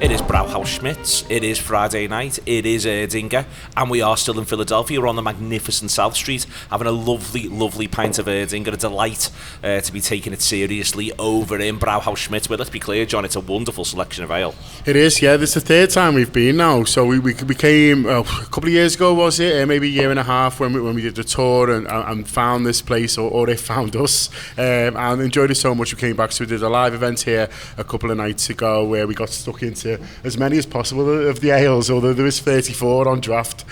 It is Brauhaus Schmitz, it is Friday night, it is Erdinger, and we are still in Philadelphia. We're on the magnificent South Street, having a lovely, lovely pint of Erdinger. A delight to be taking it seriously over in Brauhaus Schmitz. But let's be clear, John, it's a wonderful selection of ale. It is, yeah. This is the third time we've been now. So we came a couple of years ago, was it? Maybe a year and a half when we did the tour and found this place, or they found us, and enjoyed it so much. We came back, so we did a live event here a couple of nights ago where we got stuck into as many as possible of the ales, although there was 34 on draft,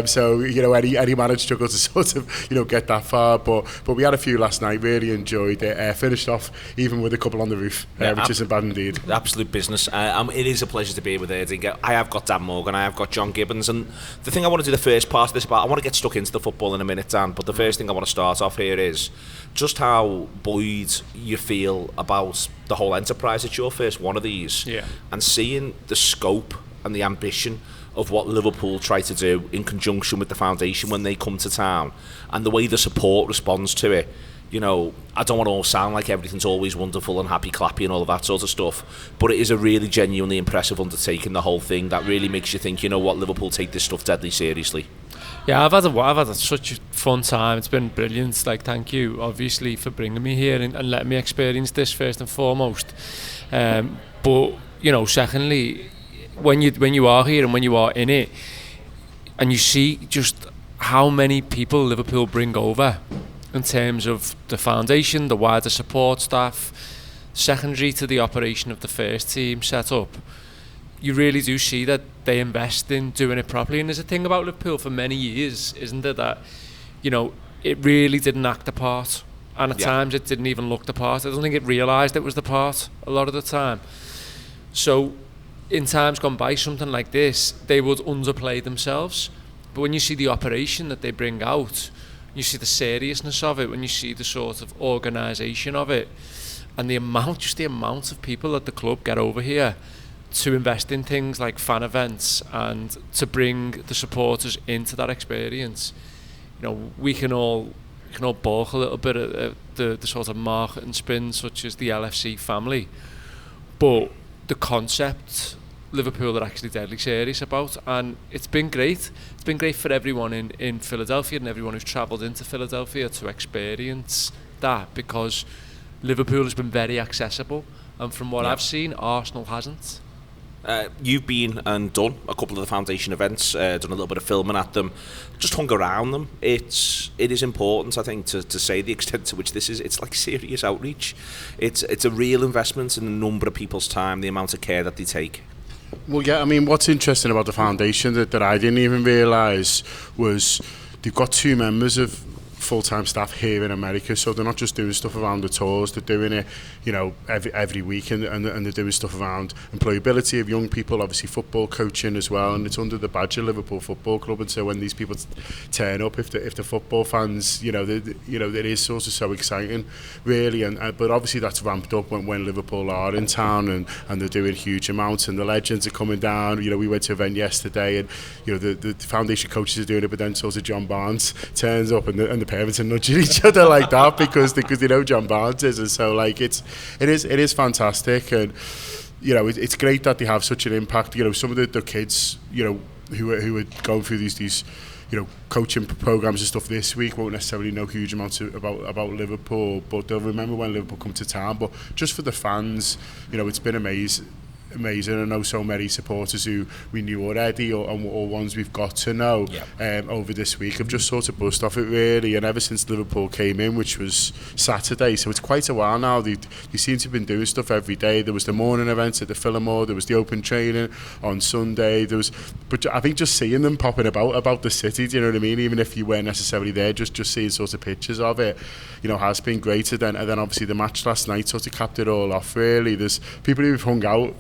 so any man had struggled to sort of get that far, but we had a few last night, really enjoyed it, finished off even with a couple on the roof, which isn't bad indeed. Absolute business. It is a pleasure to be here with Erdinger. I have got Dan Morgan, I have got John Gibbons, and the thing I want to do the first part of this about, I want to get stuck into the football in a minute, Dan, but the first thing I want to start off here is just how buoyed you feel about the whole enterprise. It's your first one of these, and seeing the scope and the ambition of what Liverpool try to do in conjunction with the foundation when they come to town, and the way the support responds to it. I don't want to all sound like everything's always wonderful and happy clappy and all of that sort of stuff, but it is a really genuinely impressive undertaking, the whole thing, that really makes you think, Liverpool take this stuff deadly seriously. Yeah, I've had such a fun time. It's been brilliant. Thank you, obviously, for bringing me here and letting me experience this first and foremost. But secondly, when you are here and when you are in it, and you see just how many people Liverpool bring over in terms of the foundation, the wider support staff, secondary to the operation of the first team set up, you really do see that they invest in doing it properly. And there's a thing about Liverpool for many years, isn't there, that it really didn't act the part, and at times it didn't even look the part. I don't think it realised it was the part a lot of the time. So in times gone by, something like this, they would underplay themselves. But when you see the operation that they bring out, you see the seriousness of it, when you see the sort of organisation of it, and the amount of people that the club get over here to invest in things like fan events and to bring the supporters into that experience. We can all balk a little bit at the sort of marketing spin such as the LFC family, but the concept Liverpool are actually deadly serious about, and it's been great. It's been great for everyone in Philadelphia and everyone who's travelled into Philadelphia to experience that, because Liverpool has been very accessible, and from what I've seen, Arsenal hasn't. You've been and done a couple of the foundation events, done a little bit of filming at them, just hung around them. It is important, I think, to say the extent to which it's like serious outreach. It's a real investment in a number of people's time, the amount of care that they take. Well, yeah, I mean, what's interesting about the foundation that I didn't even realise was they've got 2 members of full-time staff here in America, so they're not just doing stuff around the tours, they're doing it every week, and they're doing stuff around employability of young people, obviously football coaching as well, and it's under the badge of Liverpool Football Club. And so when these people turn up, if the football fans, it is sort of so exciting, really. And but obviously that's ramped up when Liverpool are in town, and they're doing huge amounts, and the legends are coming down. We went to an event yesterday, and the foundation coaches are doing it, but then sort of John Barnes turns up, and the parents are nudging each other like that because they know John Barnes is, and so it is fantastic, and it's great that they have such an impact. Some of the kids who are going through these coaching programs and stuff this week won't necessarily know huge amounts about Liverpool, but they'll remember when Liverpool come to town. But just for the fans, it's been amazing. I know so many supporters who we knew already or ones we've got to know over this week have just sort of buzzed off it, really. And ever since Liverpool came in, which was Saturday, so it's quite a while now, they seem to have been doing stuff every day. There was the morning events at the Fillmore, there was the open training on Sunday, but I think just seeing them popping about the city, do you know what I mean, even if you weren't necessarily there, just seeing sort of pictures of it, has been great. And then obviously the match last night sort of capped it all off, really. There's people who've hung out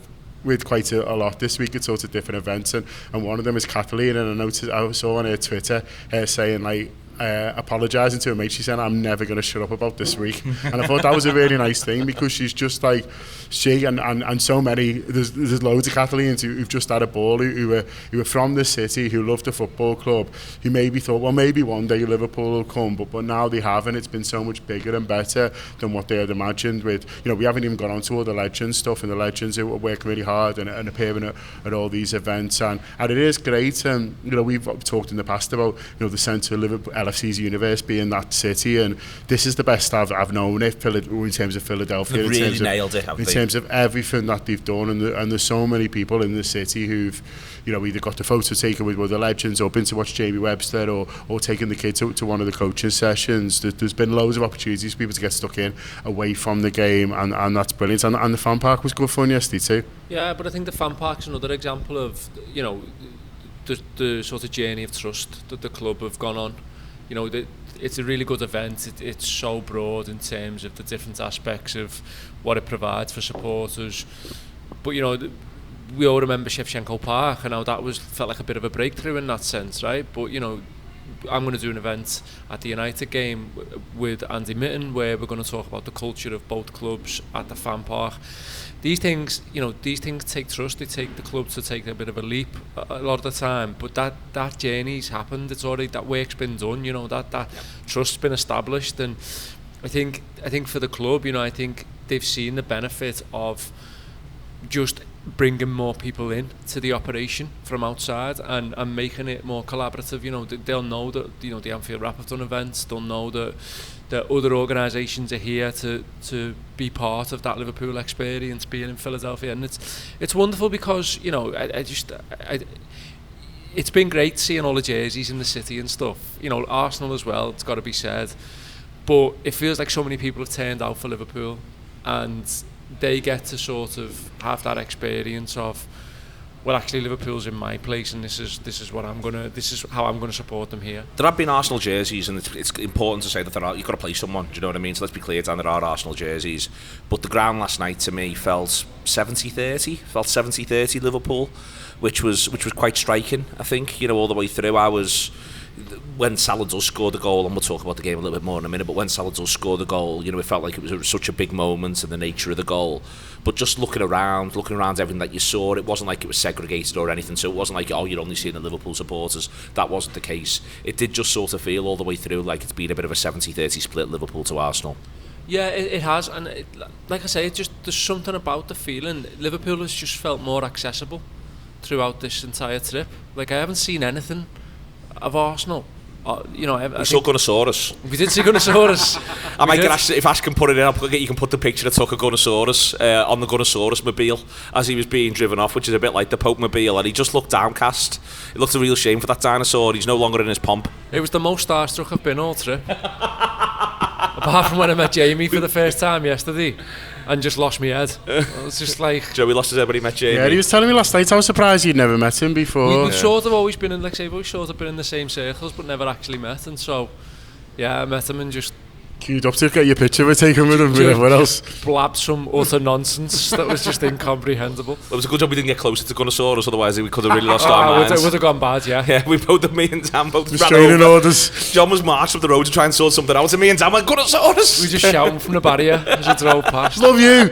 with quite a lot this week at sort of different events, and one of them is Kathleen, and I saw on her Twitter saying, like, apologising to her mate. She said, I'm never going to shut up about this week. And I thought that was a really nice thing, because she's just like, she and so many, there's loads of Catalans who've just had a ball, who were from the city, who love the football club, who maybe thought, well, maybe one day Liverpool will come, but now they haven't. It's been so much bigger and better than what they had imagined. With, we haven't even got onto all the legends stuff, and the legends who are working really hard and appearing at all these events, and it is great. And we've talked in the past about the centre of Liverpool LFC's universe being that city, and this is the best I've known it in terms of Philadelphia. They've really nailed it, in terms of everything that they've done, and there's so many people in the city who've either got the photo taken with the legends, or been to watch Jamie Webster, or taken the kids to one of the coaching sessions. There's been loads of opportunities for people to get stuck in away from the game, and that's brilliant. And the fan park was good fun yesterday too. Yeah, but I think the fan park's another example of the sort of journey of trust that the club have gone on. It's a really good event. It's so broad in terms of the different aspects of what it provides for supporters. But we all remember Shevchenko Park, and how that felt like a bit of a breakthrough in that sense, right? But I'm going to do an event at the United game with Andy Mitten, where we're going to talk about the culture of both clubs at the fan park. These things take trust. They take the club to take a bit of a leap a lot of the time. But that journey's happened. It's already, that work's been done. That trust's been established. And I think for the club, I think they've seen the benefit of just bringing more people in to the operation from outside, and making it more collaborative. They'll know that the Anfield Wrap have done events. They'll know that other organisations are here to be part of that Liverpool experience, being in Philadelphia, and it's wonderful, because it's been great seeing all the jerseys in the city and stuff. Arsenal as well, it's got to be said, but it feels like so many people have turned out for Liverpool, and they get to sort of have that experience of, well, actually Liverpool's in my place, and this is how I'm gonna support them here. There have been Arsenal jerseys, and it's important to say that you've got to play someone. Do you know what I mean? So let's be clear, Dan, there are Arsenal jerseys, but the ground last night to me felt 70-30 Liverpool, which was quite striking. I think all the way through. When Salah does score the goal, and we'll talk about the game a little bit more in a minute, but when Salah does score the goal, it felt like it was such a big moment, and the nature of the goal. But just looking around everything that you saw, it wasn't like it was segregated or anything. So it wasn't like, you're only seeing the Liverpool supporters. That wasn't the case. It did just sort of feel all the way through like it's been a bit of a 70-30 split, Liverpool to Arsenal. Yeah, it has, and like I say, there's something about the feeling. Liverpool has just felt more accessible throughout this entire trip. Like, I haven't seen anything of Arsenal. We saw Gunnosaurus. We did see Gunnosaurus. I might get Ash, if Ash can put it in, you can put the picture of Tucker Gunnosaurus on the Gunnosaurus mobile as he was being driven off, which is a bit like the Pope mobile, and he just looked downcast. It looked a real shame for that dinosaur. He's no longer in his pomp. It was the most starstruck I've been all trip. Apart from when I met Jamie for the first time yesterday and just lost my head. It was just like... Joey lost his head when he met Jamie. Yeah, he was telling me last night I was surprised he'd never met him before. We've sort of always been in, like I say, we've sort of been in the same circles but never actually met, and so yeah, I met him and just queued up to get your picture with taken with him and everyone else. Blabbed some utter nonsense that was just incomprehensible. It was a good job we didn't get closer to Gunnosaurus, otherwise we could have really lost our minds. It would have gone bad, yeah. Yeah, me and Dan both restraining orders. John was marched up the road to try and sort something out, and me and Dan went, Gunnosaurus! We just shouting from the barrier as we drove past. Love you!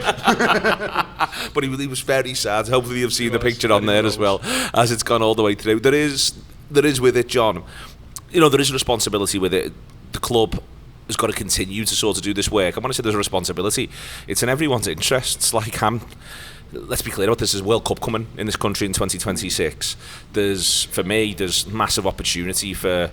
But he was very sad. Hopefully you've seen the picture on there as well, as it's gone all the way through. There is with it, John, there is a responsibility with it. The club has got to continue to sort of do this work. I want to say there's a responsibility. It's in everyone's interests. Like, let's be clear about this. There's World Cup coming in this country in 2026. For me, there's massive opportunity for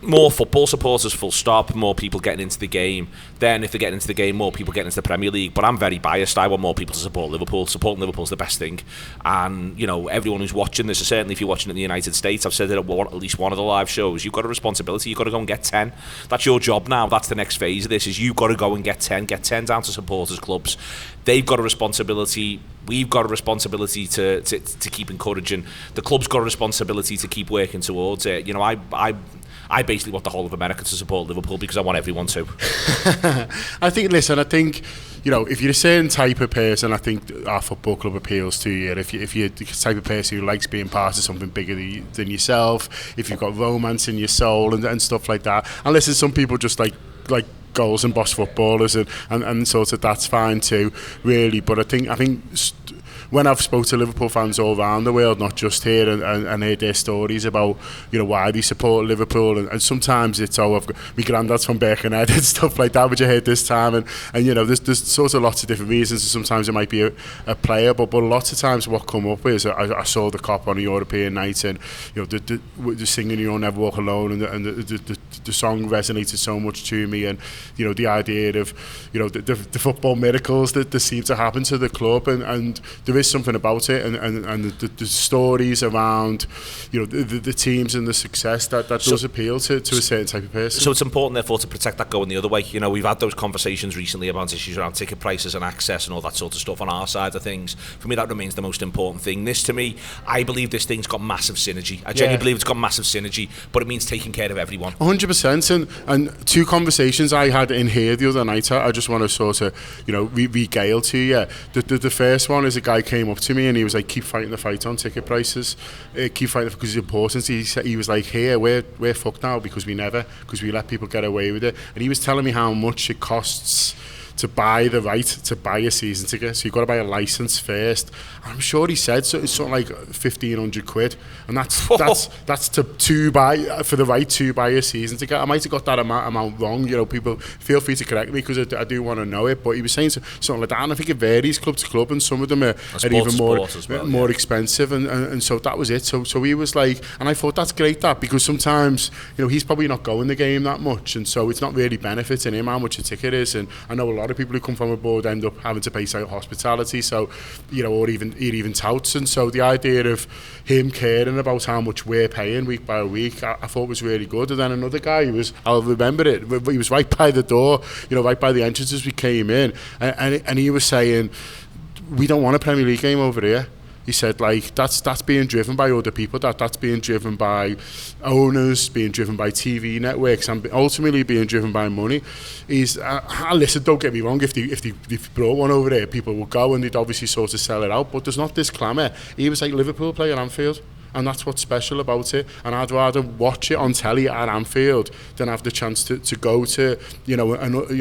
more football supporters, full stop, more people getting into the game. Then if they're getting into the game, more people getting into the Premier League. But I'm very biased. I want more people to support Liverpool. Supporting Liverpool's the best thing. And, everyone who's watching this, certainly if you're watching it in the United States, I've said it at least one of the live shows, you've got a responsibility. You've got to go and get 10. That's your job now. That's the next phase of this, is you've got to go and get 10. Get 10 down to supporters clubs. They've got a responsibility. We've got a responsibility to keep encouraging. The club's got a responsibility to keep working towards it. I basically want the whole of America to support Liverpool because I want everyone to. I think you know, if you're a certain type of person, I think our football club appeals to you. If you're the type of person who likes being part of something bigger than yourself, if you've got romance in your soul and stuff like that. And listen, some people just like goals and boss footballers, and sort of that's fine too, really. But I think when I've spoke to Liverpool fans all around the world, not just here, and heard their stories about, you know, why they support Liverpool, and sometimes it's, I've got my granddad's from Birkenhead and stuff like that, which I heard this time, and you know, there's sort of lots of different reasons. Sometimes it might be a player, but lots of times what come up is I saw the cop on a European night, and you know, the singing "You'll Never Walk Alone" and the song resonated so much to me, and you know, the idea of, you know, the football miracles that seem to happen to the club, and there is something about it, and the stories around, you know, the teams and the success that does appeal to a certain type of person. So it's important therefore to protect that going the other way. You know, we've had those conversations recently about issues around ticket prices and access and all that sort of stuff on our side of things. For me, that remains the most important thing. This, to me, I believe this thing's got massive synergy. I genuinely believe it's got massive synergy, but it means taking care of everyone. 100%, and two conversations I had in here the other night, I just want to sort of, you know, regale to you. The first one is a guy came up to me and he was like, keep fighting the fight on ticket prices, keep fighting because it's important. He was like, here, we're fucked now because we let people get away with it. And he was telling me how much it costs to buy the right to buy a season ticket. So you've got to buy a licence first. I'm sure he said so. It's something like £1,500, and that's to buy for the right to buy a season ticket. I might have got that amount wrong. You know, people feel free to correct me because I do want to know it. But he was saying something like that, and I think it varies club to club, and some of them are even more expensive, and so that was it. So he was like, and I thought that's great because sometimes, you know, he's probably not going the game that much, and so it's not really benefiting him how much a ticket is. And I know a lot of people who come from abroad end up having to pay hospitality, so, you know, or even touts. And so the idea of him caring about how much we're paying week by week, I thought was really good. And then another guy, I'll remember it, he was right by the door, you know, right by the entrance as we came in, and he was saying, we don't want a Premier League game over here. He said, like, that's being driven by other people, that's being driven by owners, being driven by TV networks, and ultimately being driven by money. Listen, don't get me wrong, if they brought one over there, people would go and they'd obviously sort of sell it out, but there's not this clamour. He was like, Liverpool play at Anfield, and that's what's special about it, and I'd rather watch it on telly at Anfield than have the chance to go to, you know,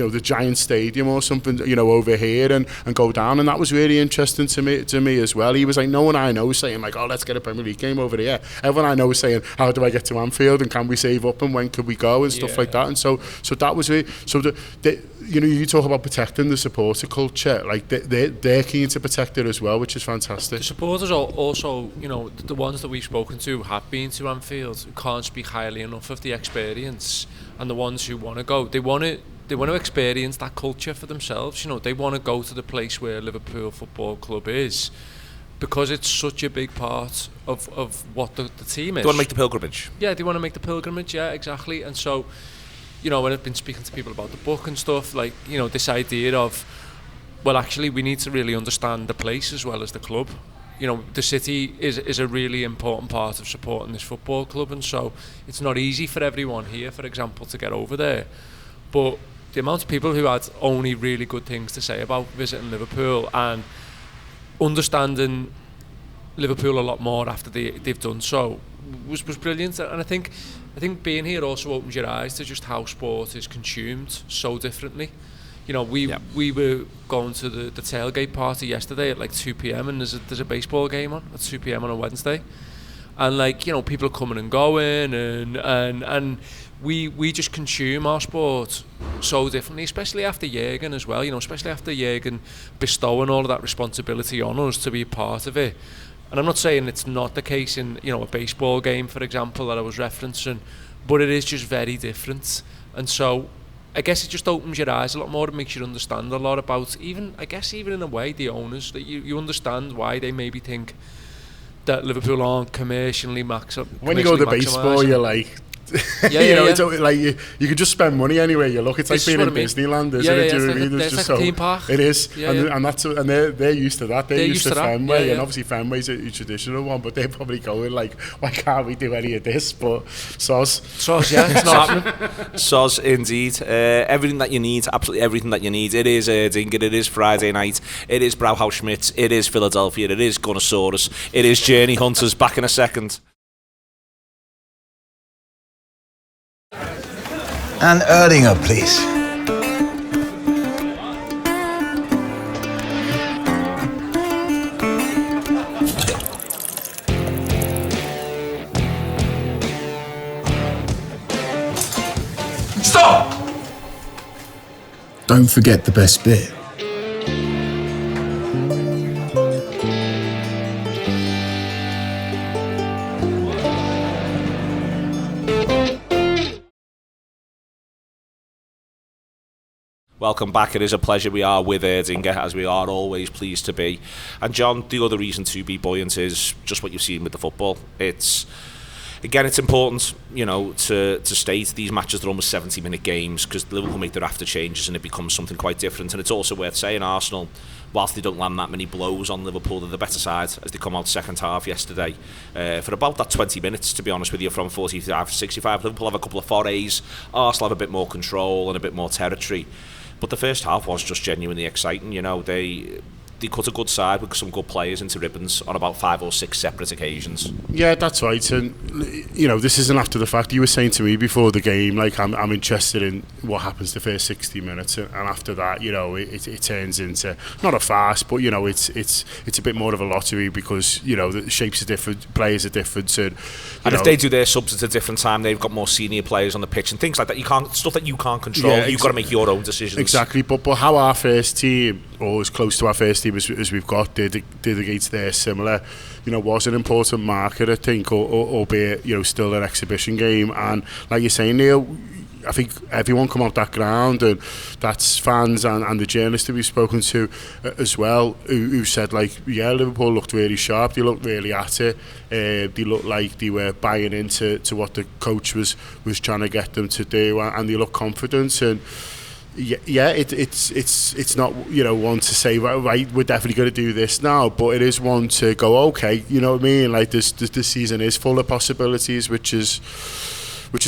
the Giant Stadium or something, you know, over here and go down. And that was really interesting to me as well. He was like, no one I know is saying like, oh, let's get a Premier League game over here. Everyone I know is saying, how do I get to Anfield, and can we save up, and when could we go, and stuff like that. And so that was it. So you know, you talk about protecting the supporter culture, like they're keen to protect it as well, which is fantastic. The supporters are also, you know, the ones that we've spoken to have been to Anfield, who can't speak highly enough of the experience, and the ones who want to go, they want to experience that culture for themselves. You know, they want to go to the place where Liverpool Football Club is, because it's such a big part of what the team is. They want to make the pilgrimage. Yeah, they want to make the pilgrimage, yeah, exactly. And so, you know, when I've been speaking to people about the book and stuff, like, you know, this idea of, well, actually, we need to really understand the place as well as the club. You know, the city is a really important part of supporting this football club, and so it's not easy for everyone here, for example, to get over there. But the amount of people who had only really good things to say about visiting Liverpool and understanding Liverpool a lot more after they've done so was brilliant. And I think being here also opens your eyes to just how sport is consumed so differently. You know, we were going to the tailgate party yesterday at like 2 p.m. and there's a baseball game on at 2 p.m. on a Wednesday, and like, you know, people are coming and going, and we just consume our sport so differently, especially after Jürgen as well. You know, especially after Jürgen bestowing all of that responsibility on us to be a part of it. And I'm not saying it's not the case in, you know, a baseball game, for example, that I was referencing, but it is just very different. And so I guess it just opens your eyes a lot more and makes you understand a lot about, even in a way, the owners, that you understand why they maybe think that Liverpool aren't commercially maximum. When you go to baseball, you're like, It's like you can just spend money anywhere you look. It's like being in Disneyland, isn't it? Do you know what I mean? It's just like a theme park. It is, and they're used to that. They're used to Fenway, and obviously Fenway's a traditional one, but they're probably going like, why can't we do any of this? But soz, it's not happening. Soz indeed. Everything that you need, absolutely everything that you need. It is Erdinger, it is Friday night, it is Brauhaus Schmitz, it is Philadelphia, it is Gunnosaurus, it is Journey Hunters. Back in a second. And Erdinger, please. Stop! Don't forget the best bit. Welcome back. It is a pleasure. We are with Erdinger, as we are always pleased to be. And John, the other reason to be buoyant is just what you've seen with the football. It's important, to state these matches are almost 70-minute games because Liverpool make their after changes and it becomes something quite different. And it's also worth saying Arsenal, whilst they don't land that many blows on Liverpool, they're the better side as they come out second half yesterday. For about that 20 minutes, to be honest with you, from 45 to 65, Liverpool have a couple of forays, Arsenal have a bit more control and a bit more territory. But the first half was just genuinely exciting. They cut a good side with some good players into ribbons on about 5 or 6 separate occasions. Yeah, that's right. And this isn't after the fact. You were saying to me before the game, like I'm interested in what happens the first 60 minutes, and after that, it turns into not a farce, but it's a bit more of a lottery because the shapes are different, players are different, and if they do their subs at a different time, they've got more senior players on the pitch and things like that. Stuff that you can't control. Yeah, you've got to make your own decisions. Exactly. But how our first team, or as close to our first team as we've got, did against their similar, was an important marker, I think, albeit still an exhibition game. And like you're saying, Neil, I think everyone come out that ground, and that's fans and the journalists that we've spoken to as well, who said Liverpool looked really sharp, they looked really at it, they looked like they were buying into what the coach was trying to get them to do, and they looked confident. And it's not one to say right we're definitely going to do this now, but it is one to go, okay, you know what I mean, like this season is full of possibilities, which is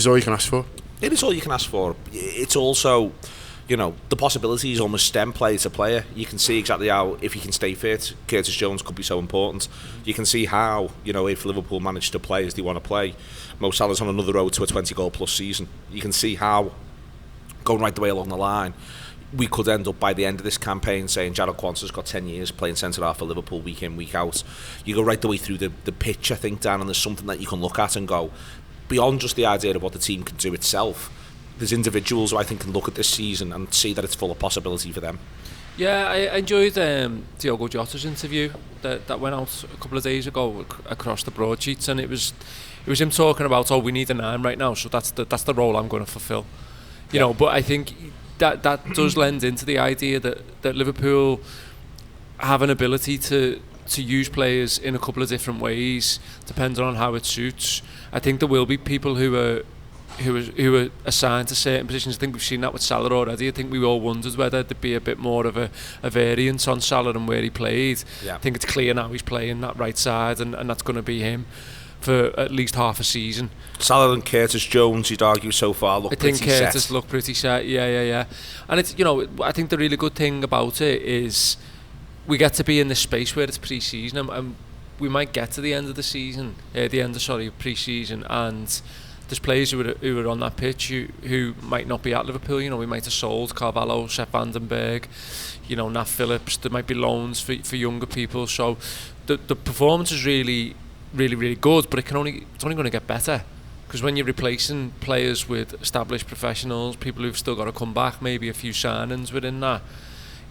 all you can ask for. It is all you can ask for. It's also, the possibilities almost stem player to player. You can see exactly how, if he can stay fit, Curtis Jones could be so important. You can see how, if Liverpool manage to play as they want to play, Mo Salah's on another road to a 20-goal plus season. You can see how, going right the way along the line, we could end up by the end of this campaign saying Jarrod Quansah's got 10 years playing centre-half for Liverpool week in, week out. You go right the way through the pitch, I think, Dan, and there's something that you can look at and go, beyond just the idea of what the team can do itself, there's individuals who I think can look at this season and see that it's full of possibility for them. Yeah, I enjoyed Diogo Jota's interview that went out a couple of days ago across the broadsheets, and it was him talking about, we need a 9 right now, so that's the role I'm going to fulfil. But I think that does lend into the idea that Liverpool have an ability to use players in a couple of different ways, depending on how it suits. I think there will be people who are assigned to certain positions. I think we've seen that with Salah already. I think we all wondered whether there'd be a bit more of a variance on Salah and where he played. Yeah. I think it's clear now he's playing that right side, and that's going to be him for at least half a season. Salah and Curtis Jones, you'd argue so far, look pretty set. I think Curtis looked pretty set, yeah. And it's, I think the really good thing about it is we get to be in this space where it's pre-season, and we might get to the end of the season, pre-season, and there's players who are on that pitch who might not be at Liverpool. We might have sold Carvalho, Sepp Vandenberg, Nat Phillips. There might be loans for younger people. So the performance is really, really, really good, but it's only going to get better, because when you're replacing players with established professionals, people who've still got to come back, maybe a few signings within that,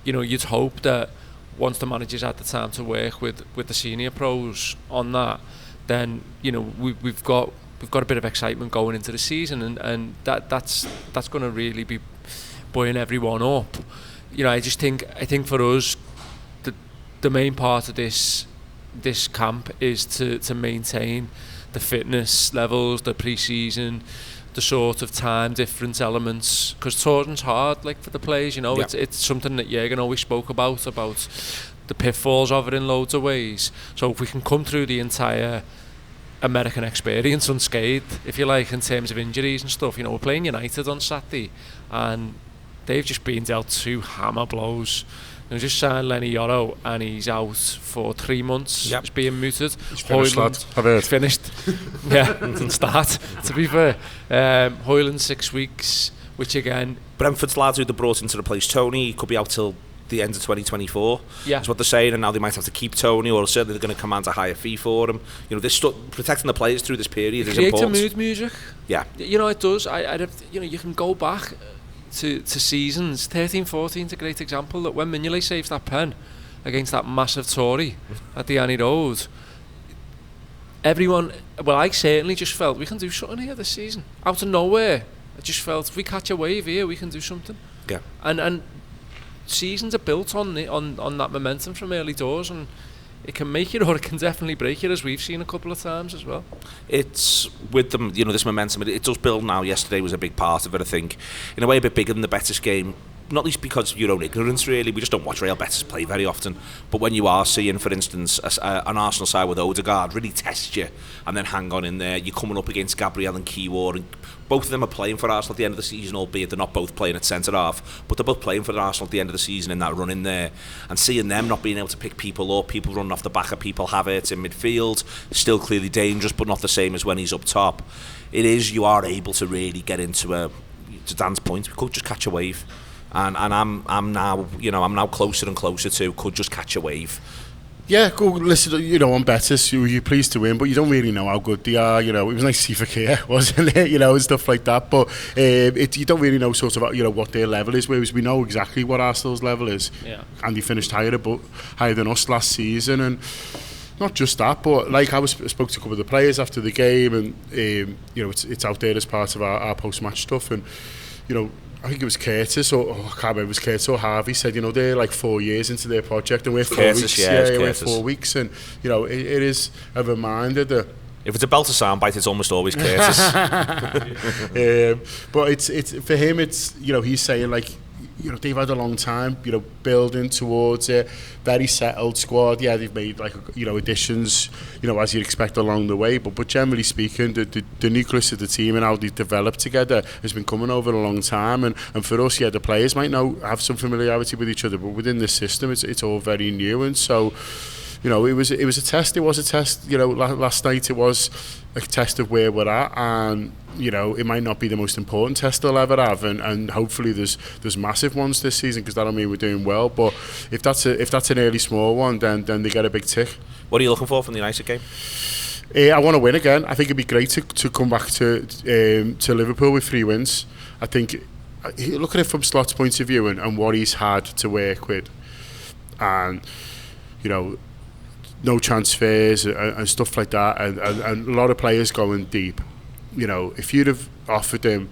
you'd hope that once the manager's had the time to work with the senior pros on that, then we've got a bit of excitement going into the season, and that's going to really be buoying everyone up. I think for us, the main part of this camp is to maintain the fitness levels, the pre-season, the sort of time difference elements, because touring's hard, like for the players, you know. Yeah. It's something that Jürgen always spoke about the pitfalls of it in loads of ways. So if we can come through the entire American experience unscathed, if you like, in terms of injuries and stuff, you know, we're playing United on Saturday, and they've just been dealt 2 hammer blows. They just signed Lenny Yoro, and he's out for 3 months. Yep. He's being mooted. He's finished, lad. I've heard. He's finished. Yeah, didn't start, to be fair. Hoyland 6 weeks, which again... Brentford's lads who they brought in to replace Tony, he could be out till the end of 2024. Yeah. That's what they're saying, and now they might have to keep Tony, or certainly they're going to command a higher fee for him. You know, this protecting the players through this period is important. Create a mood music. Yeah. You know, it does. You know, you can go back to seasons. 13-14 is a great example, that when Mignolet saves that pen against that massive Tory at the Annie Road, everyone, well, I certainly just felt we can do something here this season. Out of nowhere, I just felt if we catch a wave here, we can do something. Yeah. And seasons are built on that momentum from early doors, and it can make it or it can definitely break it, as we've seen a couple of times as well. It's with them, you know, this momentum, it does build now. Yesterday was a big part of it, I think. In a way, a bit bigger than the Betis game. Not least because of your own ignorance, really. We just don't watch Real Betis play very often. But when you are seeing, for instance, an Arsenal side with Odegaard really test you and then hang on in there, you're coming up against Gabriel and Kiwior, and both of them are playing for Arsenal at the end of the season, albeit they're not both playing at centre-half, but they're both playing for Arsenal at the end of the season in that run in there. And seeing them not being able to pick people up, people running off the back of people, Havertz in midfield, still clearly dangerous, but not the same as when he's up top. You are able to really get into to Dan's point, we could just catch a wave. And I'm now closer and closer to could just catch a wave. Yeah, go listen. You know, on Betis, you're pleased to win, but you don't really know how good they are. You know, it was nice to see Fekir, wasn't it? You know, and stuff like that. But you don't really know sort of, you know, what their level is. Whereas we know exactly what Arsenal's level is. Yeah. And they finished higher than us last season, and not just that, but like I spoke to a couple of the players after the game, and you know, it's out there as part of our post-match stuff, and you know, I think it was Curtis, or I can't remember, it was Curtis or Harvey said, you know, they're like 4 years into their project, and we're 4 weeks. Yeah, we're 4 weeks, and you know, it is a reminder that if it's a belter soundbite, it's almost always Curtis. But it's for him, it's, you know, he's saying like, you know, they've had a long time, you know, building towards a very settled squad. Yeah, they've made like, you know, additions, you know, as you'd expect along the way. But generally speaking, the nucleus of the team and how they've developed together has been coming over a long time. And for us, yeah, the players might have some familiarity with each other, but within this system, it's all very new. And so, you know, it was a test. It was a test. You know, last night it was a test of where we're at, and you know, it might not be the most important test they'll ever have, and hopefully there's massive ones this season, because that'll mean we're doing well. But if that's an early small one, then they get a big tick. What are you looking for from the United game? I want to win again. I think it'd be great to come back to Liverpool with 3 wins. I think, look at it from Slot's point of view and what he's had to work with, and you know, no transfers and stuff like that, and a lot of players going deep. You know, if you'd have offered them,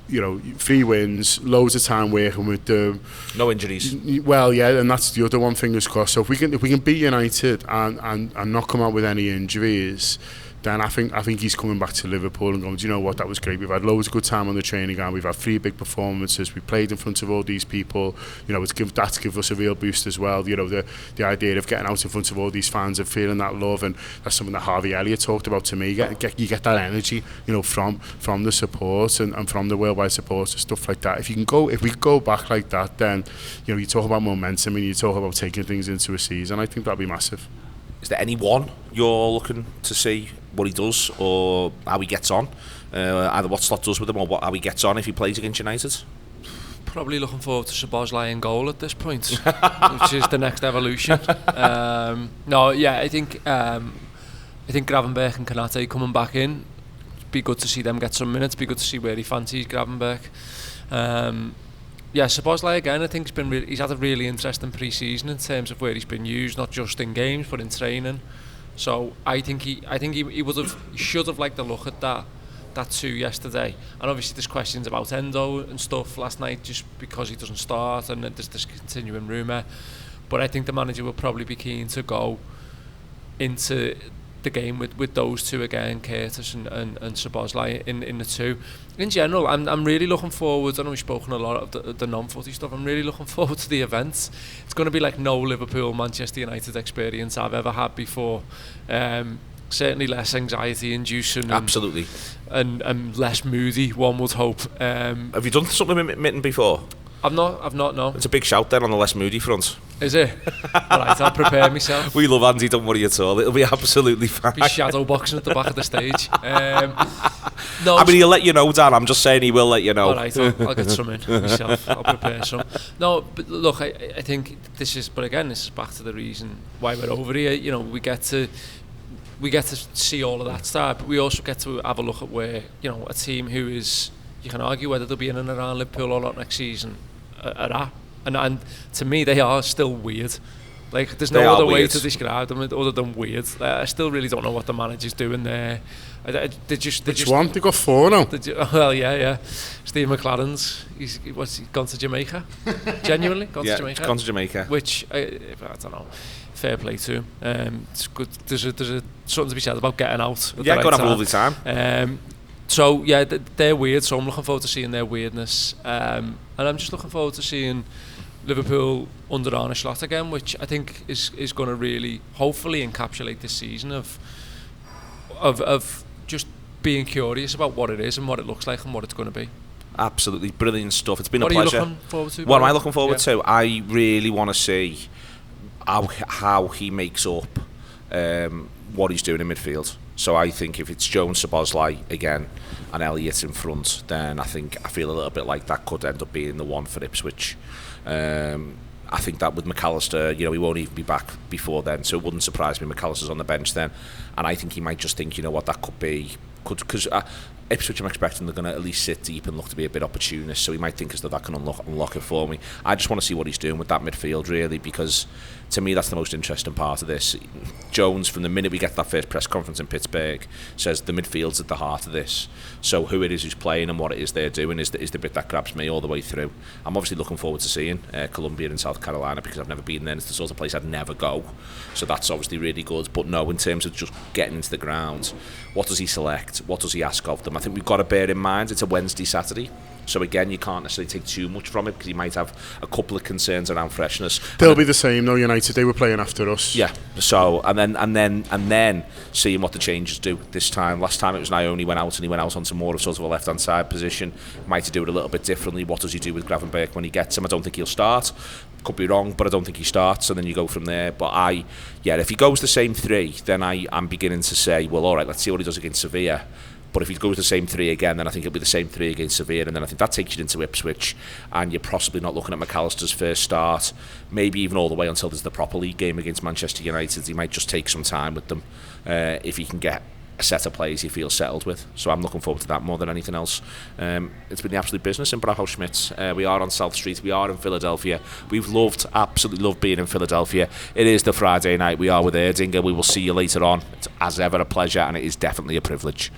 you know, 3 wins, loads of time working with them, no injuries. Well, yeah, and that's the other one, fingers crossed. So if we can beat United and not come out with any injuries, then I think he's coming back to Liverpool and going, do you know what, that was great. We've had loads of good time on the training ground. We've had 3 big performances. We played in front of all these people. You know, that's give us a real boost as well. You know, the idea of getting out in front of all these fans and feeling that love, and that's something that Harvey Elliott talked about to me. You get that energy, you know, from the support and from the worldwide support and stuff like that. If we go back like that, then, you know, you talk about momentum and you talk about taking things into a season. I think that'd be massive. Is there anyone you're looking to see what he does or how he gets on? Either what Slot does with him or how he gets on if he plays against United? Probably looking forward to Szoboszlai in goal at this point, which is the next evolution. I think Gravenberch and Kanate coming back in. Be good to see them get some minutes. Be good to see where he fancies Gravenberch. Szoboszlai again, I think he's had a really interesting pre-season in terms of where he's been used, not just in games but in training. So I think he should have liked the look at that too yesterday. And obviously there's questions about Endo and stuff last night, just because he doesn't start, and there's this continuing rumour. But I think the manager will probably be keen to go into the game with those two again, Curtis and Szoboszlai in the two. In general, I'm really looking forward. I know we've spoken a lot of the non-footy stuff. I'm really looking forward to the events. It's going to be like no Liverpool Manchester United experience I've ever had before. Certainly less anxiety inducing. Absolutely. And less moody, one would hope. Have you done something with Mitten before? I've not, no. It's a big shout then on the less moody front. Is it? Alright, I'll prepare myself. We love Andy, don't worry at all. It'll be absolutely fine. Be shadow boxing at the back of the stage. No, I mean, he'll let you know, Dan. I'm just saying he will let you know. Alright, I'll get some in myself. I'll prepare some. No, but look, I think this is back to the reason why we're over here. You know, we get to see all of that stuff, but we also get to have a look at where, you know, a team who is, you can argue whether they'll be in and around Liverpool or not next season, are at. And to me, they are still weird. Like, there's no other way to describe them other than weird. I still really don't know what the manager's doing there. Which one? They got 4 now. Well, yeah. Steve McLaren's. He's gone to Jamaica. Genuinely gone to Jamaica. Gone to Jamaica. Which I don't know. Fair play to him. It's good. There's something to be said about getting out. Yeah, got to have a lovely time. So yeah, they're weird. So I'm looking forward to seeing their weirdness, and I'm just looking forward to seeing Liverpool under Arne Slot again, which I think is going to really, hopefully, encapsulate this season of just being curious about what it is and what it looks like and what it's going to be. Absolutely brilliant stuff. It's been a What pleasure. are you looking forward to? What am I looking forward to? I really want to see how he makes up what he's doing in midfield. So I think if it's Jones, Szoboszlai again and Elliott in front, then I feel a little bit like that could end up being the one for Ipswich. I think that with McAllister, you know, he won't even be back before then, so it wouldn't surprise me McAllister's on the bench then, and I think he might just think, you know what, that could be, because Ipswich, I'm expecting they're going to at least sit deep and look to be a bit opportunist, so he might think as though that can unlock it for me. I just want to see what he's doing with that midfield, really, because to me that's the most interesting part of this. Jones, from the minute we get that first press conference in Pittsburgh, says the midfield's at the heart of this. So who it is who's playing and what it is they're doing is the bit that grabs me all the way through. I'm obviously looking forward to seeing Columbia and South Carolina, because I've never been there. It's the sort of place I'd never go. So that's obviously really good. But no, in terms of just getting into the ground, what does he select? What does he ask of them? I think we've got to bear in mind it's a Wednesday, Saturday. So again, you can't necessarily take too much from it, because he might have a couple of concerns around freshness. They'll be the same though. United, they were playing after us. Yeah. So and then seeing what the changes do this time. Last time it was Ione went out, and he went out onto more of sort of a left-hand side position. Might do it a little bit differently. What does he do with Gravenberch when he gets him? I don't think he'll start. Could be wrong, but I don't think he starts, and then you go from there. But if he goes the same 3, then I'm beginning to say, well, all right, let's see what he does against Sevilla. But if he goes the same 3 again, then I think it'll be the same 3 against Sevilla, and then I think that takes you into Ipswich, and you're possibly not looking at McAllister's first start, maybe even all the way until there's the proper league game against Manchester United. He might just take some time with them if he can get a set of plays he feels settled with. So I'm looking forward to that more than anything else. It's been the absolute business in Bravo Schmitz. We are on South Street. We are in Philadelphia. We've absolutely loved being in Philadelphia. It is the Friday night. We are with Erdinger. We will see you later on. It's as ever a pleasure, and it is definitely a privilege.